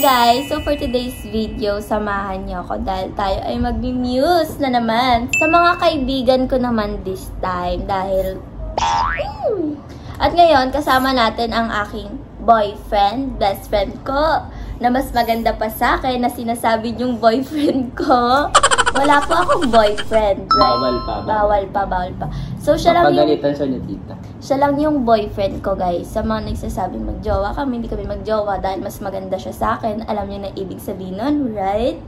guys! So for today's video, samahan niyo ako dahil tayo ay mag-muse na naman sa mga kaibigan ko naman this time dahil at ngayon kasama natin ang aking boyfriend, best friend ko na mas maganda pa sa akin na sinasabi niyong boyfriend ko. Wala po akong boyfriend, right? Bawal pa. So siya lang yung siya ni tita. Siya lang yung boyfriend ko, guys. Sa mga nagsasabing magjowa kami, hindi kami magjowa dahil mas maganda siya sa akin. Alam niyo na ibig sabihin nun, right?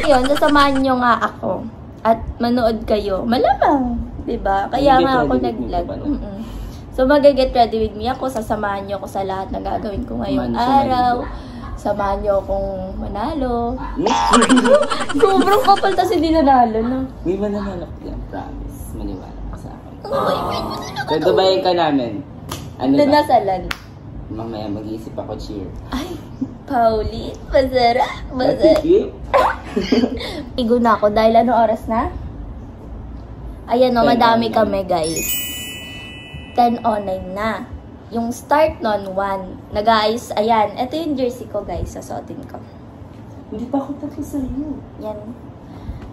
Yun, nasamahan niyo nga ako. At manood kayo. Malamang, diba? Kaya nga ako nag-vlog. So mag-get ready with me ako. Sasamahan niyo ako sa lahat na gagawin ko ngayong araw. Samahan niyo akong manalo. Sobrang kapal tas hindi nanalo, no? May mananalo ko yan, promise. Maniwala ka sa akin. Oh my God, Gagabayin ka namin. Ano ba? Dinasalan. Mamaya mag-iisip ako, cheer. Ay, Pauline, masarap. Igo na ako dahil ano oras na? Ayan o, madami kami guys. 10:09 na. Yung start nun, 1. Nag-aayos, ayan. Ito yung jersey ko guys, sasuotin ko. Hindi pa ako tapos sa'yo. Yan.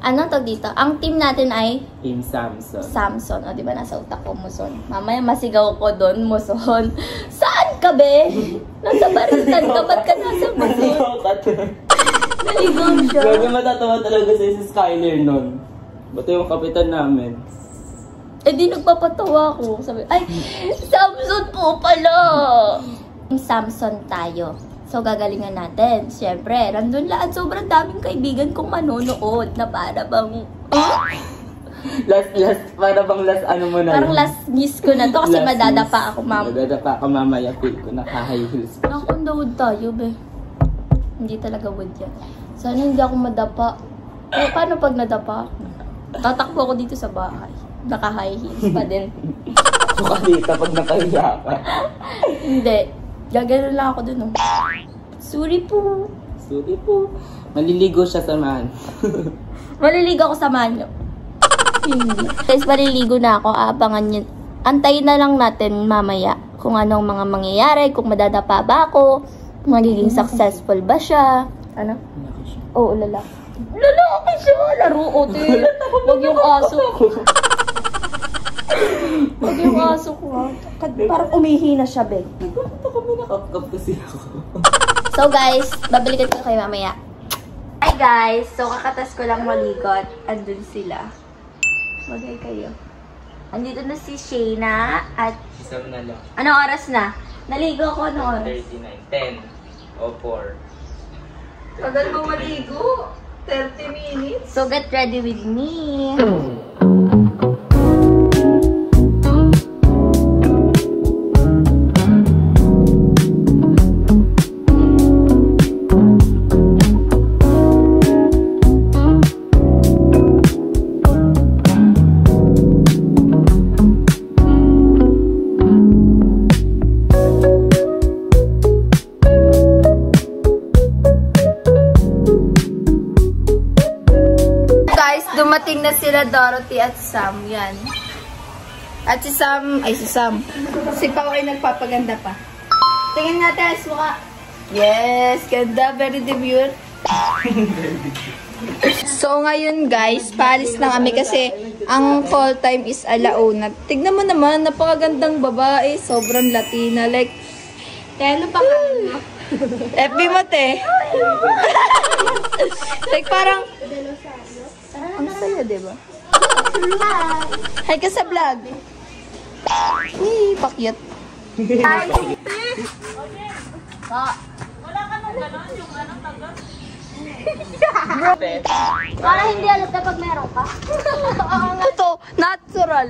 Ano to dito? Ang team natin ay? Team Samson. Samson. O, diba nasa utak ko, Muson. Mamaya masigaw ko doon, Muson. Saan ka, be? Nasa baritan ka, ba't ka nasa Muson? Naligaw siya. Grabe matatawa talaga sa si Skyler nun. Ba't yung kapitan namin? Eh di nagpapatawa ko. Sabi, ay, Samson po pala! Samson tayo. So, gagalingan natin. Siyempre, nandun lahat. Sobrang daming kaibigan kong manonood na para bang... Para bang last ano mo na? Parang last miss ko na to kasi madadapa ako mamaya. Madadapa ako mamaya. Feel ko naka-high heels pa siya. Nakakunda wood tayo, be. Hindi talaga wood yan. Sana hindi ako madapa. Eh, paano pag nadapa ako? Tatakbo ako dito sa bahay. Naka-high heels pa din. Mukha dito pag nakahiya ka. Hindi. Gagano lang ako dun, oh. Sorry po. Sorry po. Maliligo siya samahan. Maliligo ako samahan nyo. Hindi. Guys, maliligo na ako. Abangan nyo. Antayin na lang natin mamaya kung anong mga mangyayari, kung madadapa ba ako, magiging successful ba siya. Ano? Oo, lalaki. Lalaki siya! Laro, ote. Huwag yung aso. Huwag yung aso ko, ha. Parang umihi na siya, be. Ito kami nakakap kasi ako. So, guys, babalikan ko kayo mamaya. Hi, guys. So, kakatas ko lang maligot. Andun sila. Magay kayo. Andito na si Shayna at... Isang na lang. Anong oras na? Naligo ko anong oras? 39. 10. O 4. Tagal mo maligo. 30 minutes. So, get ready with me. Dumating na sila Dorothy at Sam. Yan. At si Sam, si Pao ay nagpapaganda pa. Tingnan natin sa mukha. Yes, ganda. Very demure. So ngayon guys, paalis na kami kasi ang call time is 1:00. Tignan mo naman, napakagandang babae. Sobrang Latina. Like, ano pa ka? FB mo, te. Like parang, ang saya, diba? Hi ka sa vlog. Pakyat. Hi. Wala ka nung gano'n, yung anong tagal. Para hindi alat kapag meron ka. Ito, natural.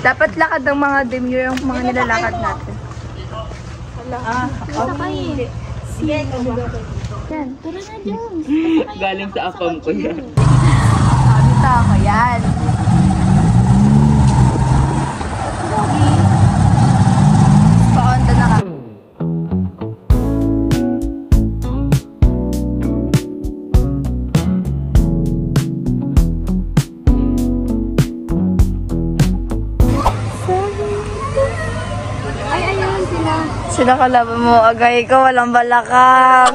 Dapat lakad ng mga demure yung mga nilalakad natin. Okay. Yan, tara na dyan. Galing sa akam ko yan. Dito ako, yan. Pa-onda na kami. Sino kalaban mo? Agay ko, walang balakang.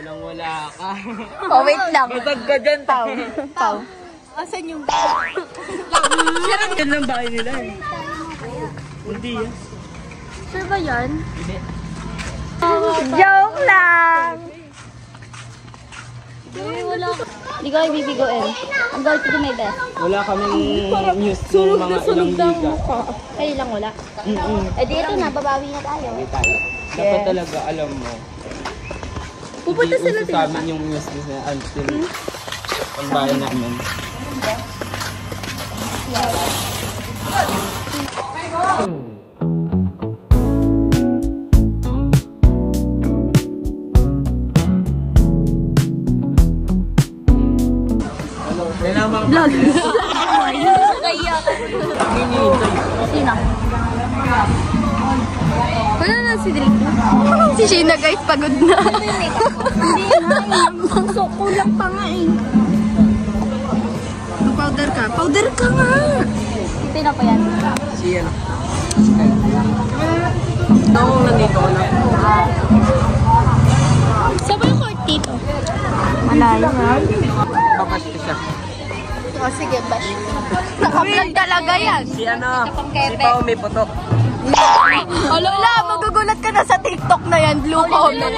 Walang-wala ka. Oh, wait lang. Basag ka dyan, Pao. Pau. Asan yung Yan lang bahay nila eh. Hindi yan. Sure ba yan? Hindi. Joke lang! Hindi ko ibibigoin. I'm going to do my best. Wala kaming news ng mga ilang liga. Kayo lang wala. Eh di ito na, babawi na tayo. Hindi tayo. Dapat talaga alam mo. Pupunta sila sa amin yung news na until ang bahay namin. Vlog. Kaya. Sino? Wala na si Draco. Si Sheena guys, pagod na. Hindi na. So, kulang pa nga eh. Powder ka. Powder ka nga. Sino pa yan? Siya na. Ako nandito ko na. Saan ba yung court dito? Malayo ha? Bakas ka siya. O sige, bash. Naka-vlog talaga yan. Si Pao may putok. Wala, magugulat ka na sa TikTok na yan. Blue comment.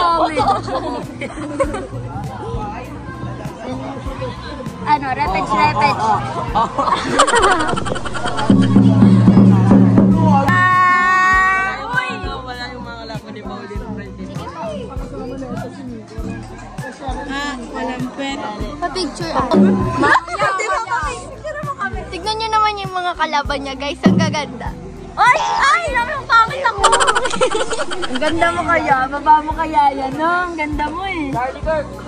Ano, repage. Wala yung mga laban ni Pauline Francis. Walang pet. Pa-picture ako. Tignan nyo naman yung mga kalaban niya, guys. Ang gaganda. Ay! Ang pangit ako! Ang ganda mo kaya. Baba mo kaya yan, no? Ang ganda mo eh.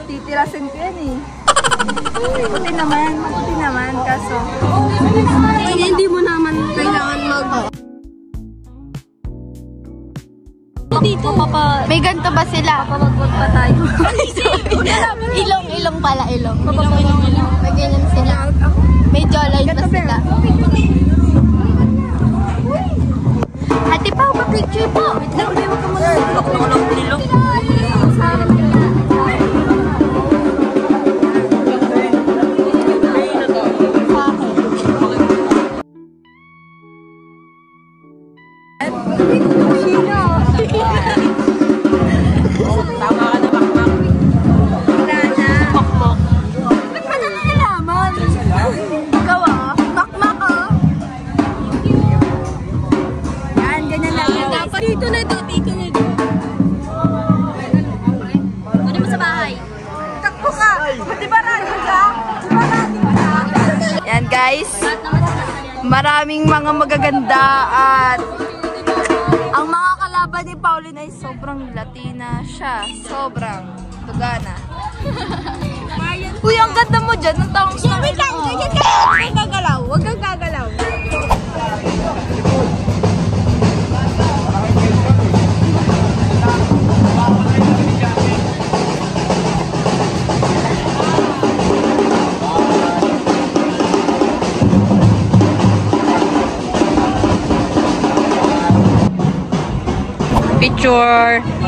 Titirasin ko yan eh. Maputi naman. Kaso, hindi mo naman kailangan Dito, may ganito ba sila? Papapagod pa tayo. Ilong pala. May ganyan sila. May jawline pa sila. Ate Pao, pa-picture po. Wait lang, huwag ka muna. Tama ka na, bakmak. Ba't pa na nalaman? Ikaw bakmak Yan, ganyan lang. Dapat dito na ito. Ano mo sa bahay? Takbo ka! Di ba radyo ka? Yan guys, maraming mga magaganda at ang mga kalaban ni Pauline ay sobrang Latina siya. Sobrang tugana. Uy, ang ganda mo dyan. Ang taong sa wait lang, ganyan ka. Huwag kang gagalaw. Huwag kang gagalaw.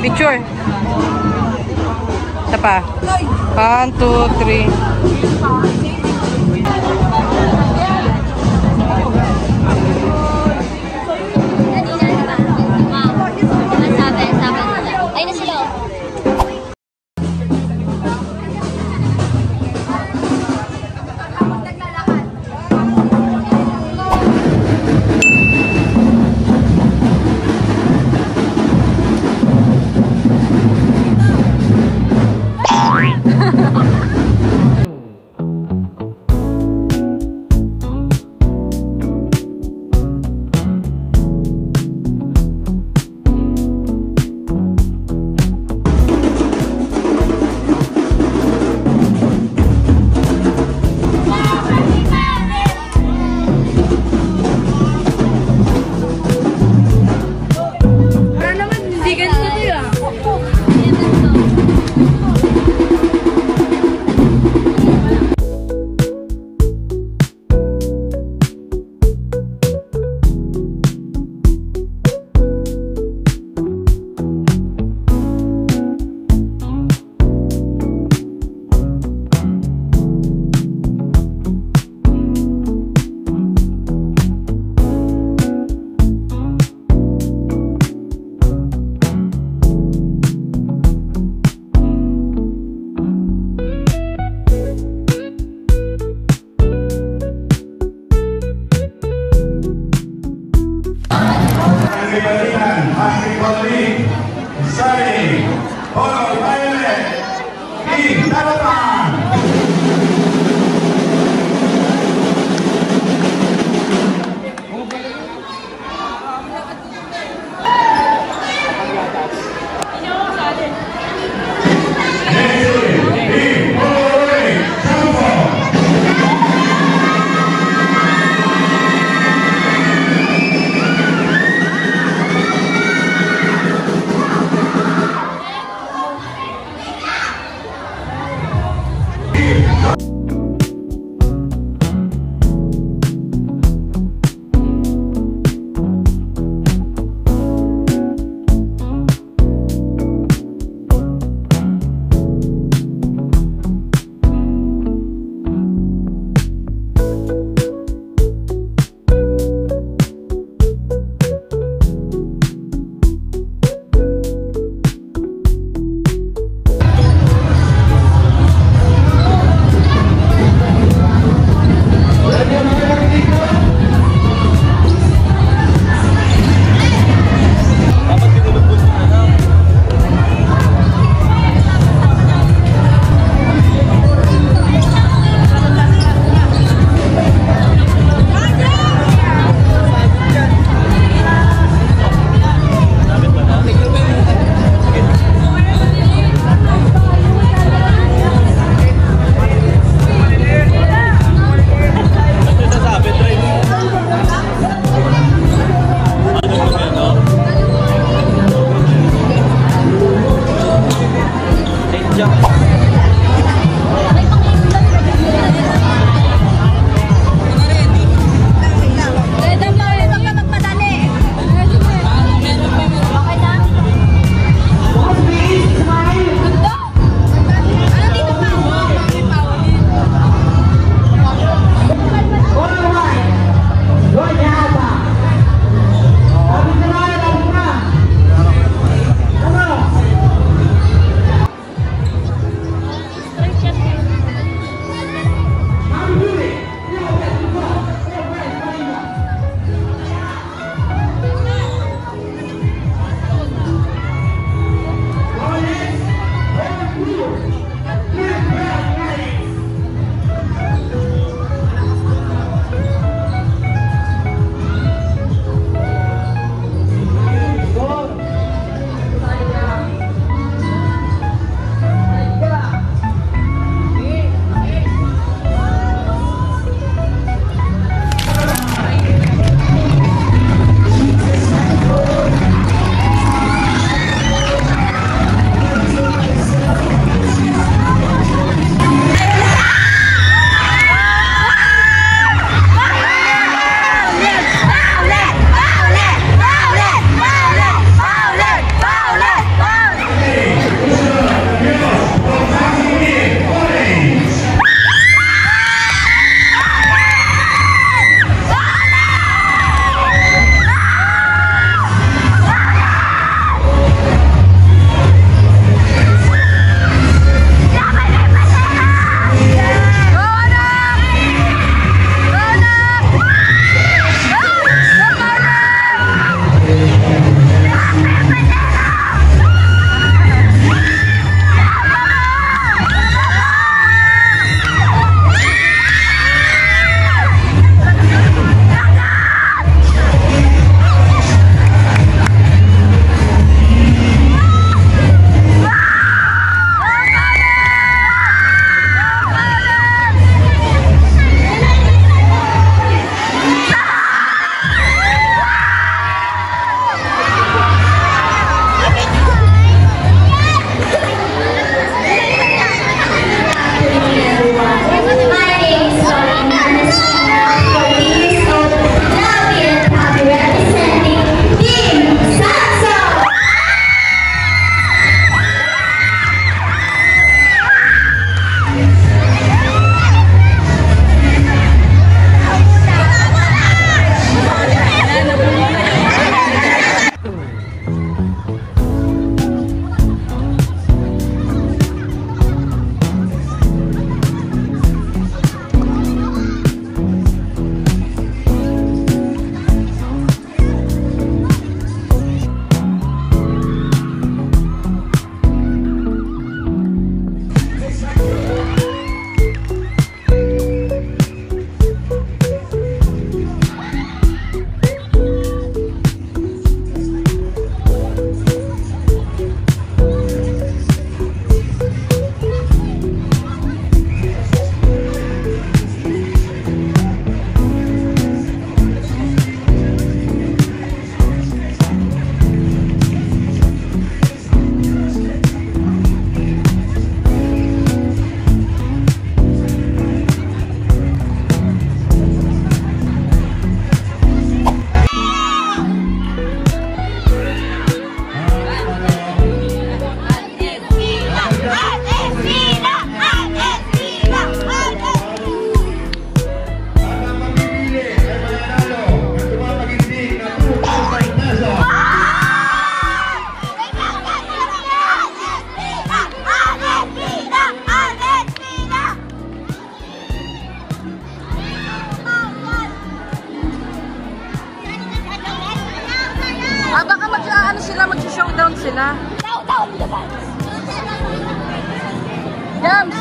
Picture. Isa pa. 1, 2, 3. Ay na sila. Mag-showdown sila. Showdown naman! Jams!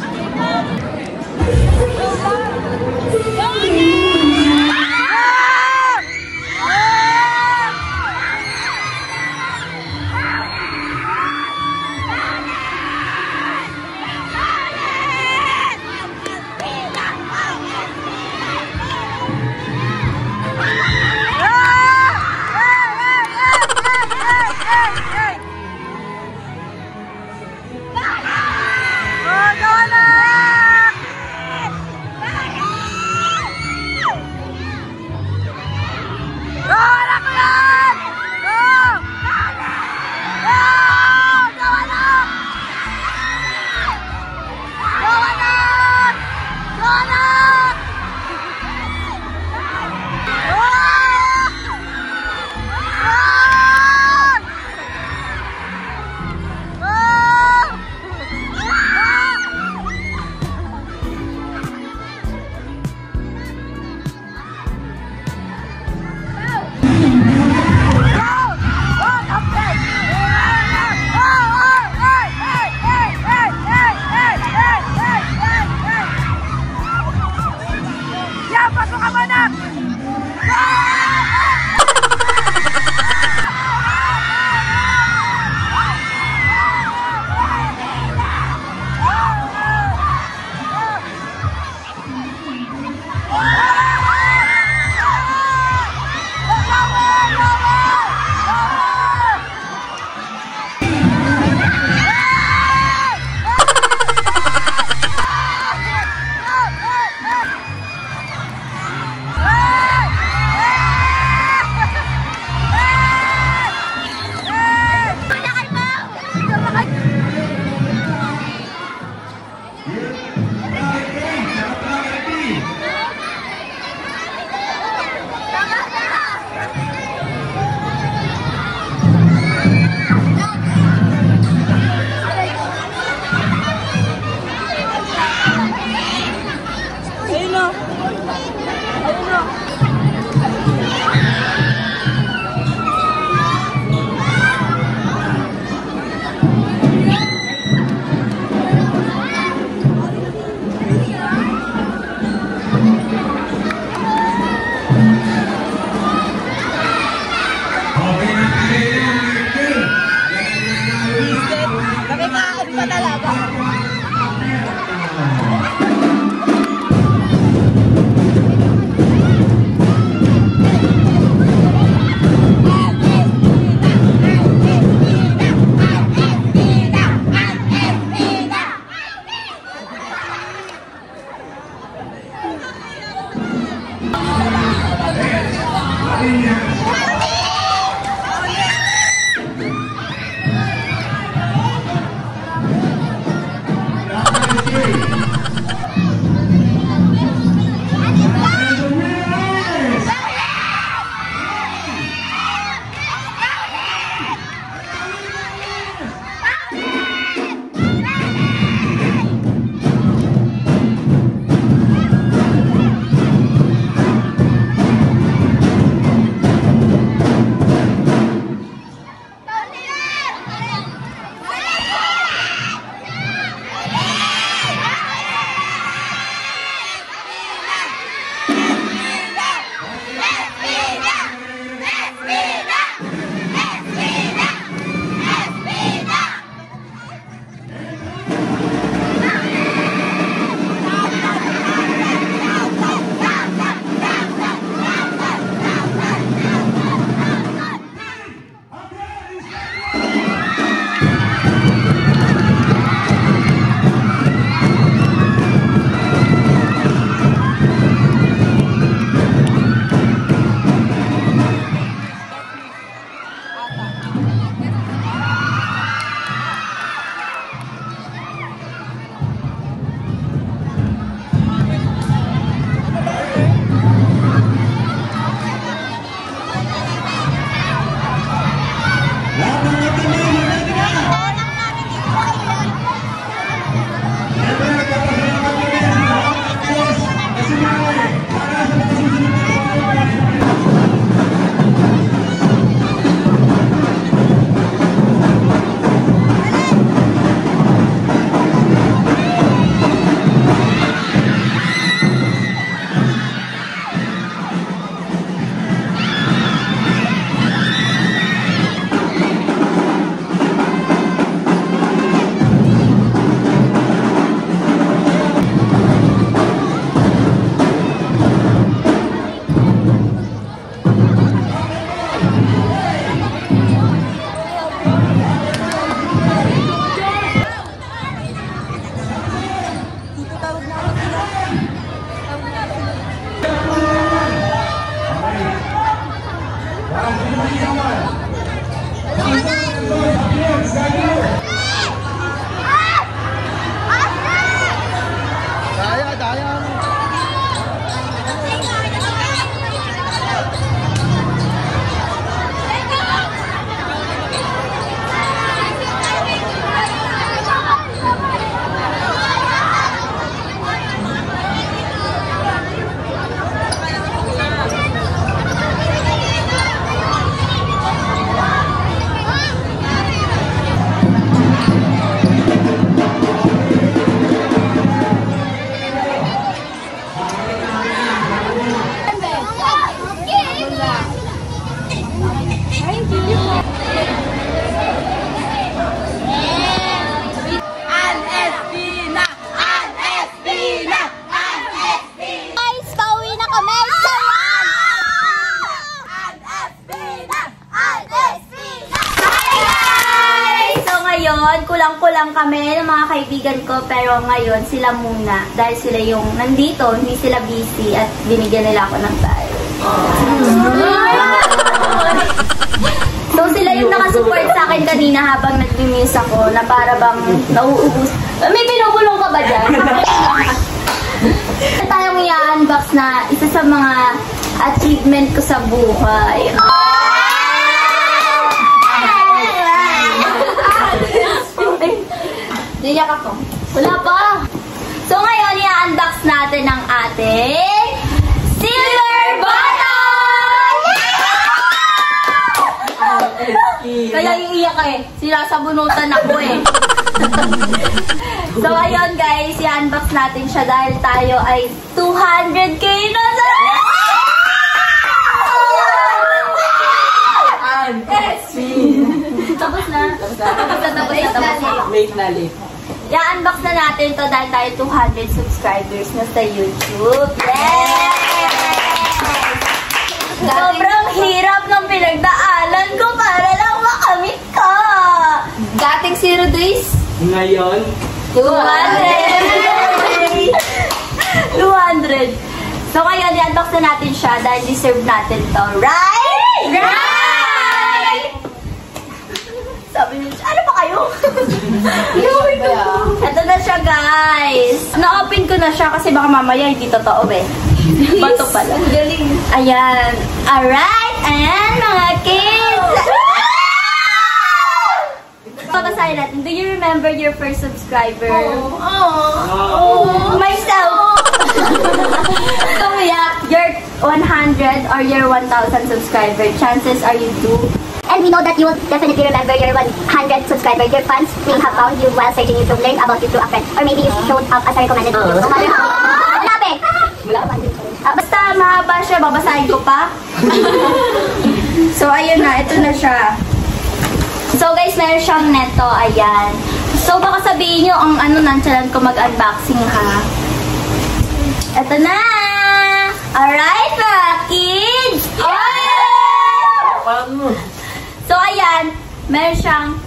Kulang-kulang kami ng mga kaibigan ko, pero ngayon sila muna dahil sila yung nandito, hindi sila busy at binigyan nila ako ng time. So sila yung nakasupport sa akin kanina habang nag-muse ako na para bang nauubos. May binubulong ka ba dyan? Tayong i-unbox na isa sa mga achievement ko sa buhay. Niyak ako. Wala pa. So ngayon, i-unbox natin ang ating silver bottle! Kaya iiyak eh. Sinasabunutan ako eh. So ayun guys, i-unbox natin siya dahil tayo ay 200k na sa... Tapos na. Late na late. I-unbox na natin to dahil tayo 200 subscribers na sa YouTube. Yes! Sobrang hirap ng pinagdaanan ko para lang makamit ka. Dating 0 days. Ngayon, 200! 200! So ngayon, i-unbox na natin siya dahil deserve natin to. Right? Right! Sabi niya, ano pa kayo? Ito na siya, guys. Na-open ko na siya kasi baka mamaya hindi totoo eh. Bato pala. Galing. Ayan. Alright. Ayan, mga kids. Papasahin natin. Do you remember your first subscriber? Myself. So yeah, your 100 or your 1,000 subscriber, chances are you do. And we know that you will definitely remember your 100 subscribers. Your fans may have found you while searching YouTube, learned about you through a friend. Or maybe you showed up as a recommended video. No matter how. Hanapin! Basta mahaba siya, babasahin ko pa. So, ayun na. Ito na siya. So, guys, meron siyang neto. Ayan. So, baka sabihin nyo, ang ano, nantsalan ko mag-unboxing, ha? Ito na! Alright, mga kids! So, ayan, meron siyang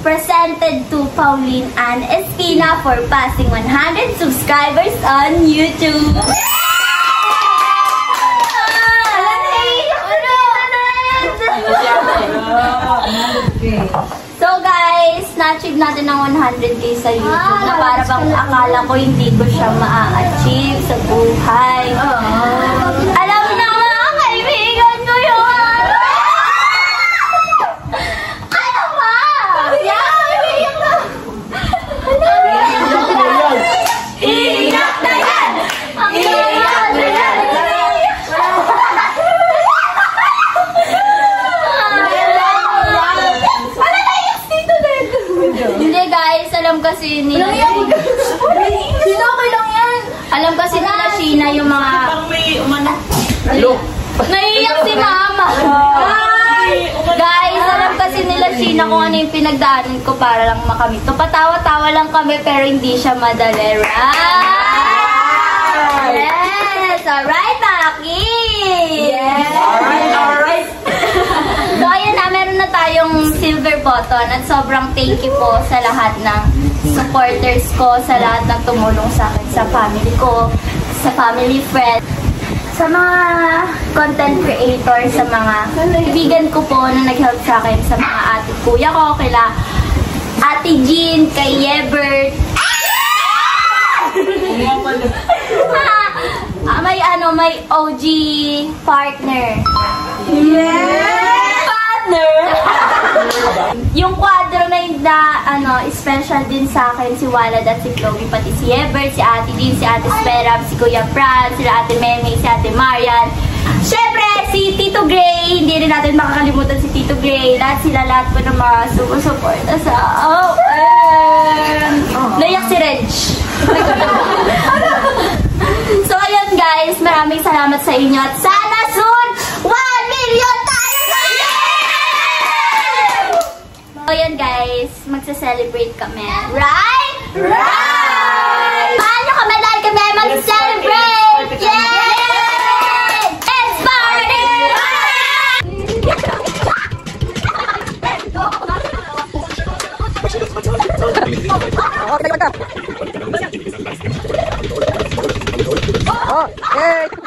presented to Pauline Ann Espina for passing 100 subscribers on YouTube. So, guys, na-achieve natin ng 100k sa YouTube na para bang akala ko hindi ko siya ma-achieve sa buhay. Alam na mga kaibigan ko yun! Ano ba? Iiyak na! Iiyak na yan! Iiyak na yan! Hindi guys, alam kasi nila... Sino okay lang yan? Alam kasi nila Sheena yung mga... parang may umana. Naiiyak si Mama! Guys, alam kasi nila Sheena kung ano yung pinagdaanan ko para lang makamit. So, patawa-tawa lang kami pero hindi siya madali. Right? Yes! Alright, Maki! Yes! Alright! So, ayun na, meron na tayong silver button at sobrang thank you po sa lahat ng supporters ko, sa lahat ng tumulong sa akin, sa family ko, sa family friends, sa mga content creators, sa mga kaibigan ko po na nag-help sa akin, sa mga ate kuya ko, kaila Ate Jean, kay Yebert. May OG partner. Yeah! Partner! Yung kwadro na yun na, special din sa akin, si Walad at si Chloe, pati si Ebert, si Ate Jean, si Ate Sperab, si Kuya Fran, sila Ate Meme, si Ate Marian. Siyempre, si Tito Gray, hindi rin natin makakalimutan si Tito Gray. Lahat po ng mga sumusuporta sa naiyak si Reg. So, ayun guys. salamat sa inyo at sana soon 1 million tayo! So yan guys, magsa-celebrate kami. Right? Right! Paano kami dahil kami mag-celebrate? Yay! It's party! Oh, hey!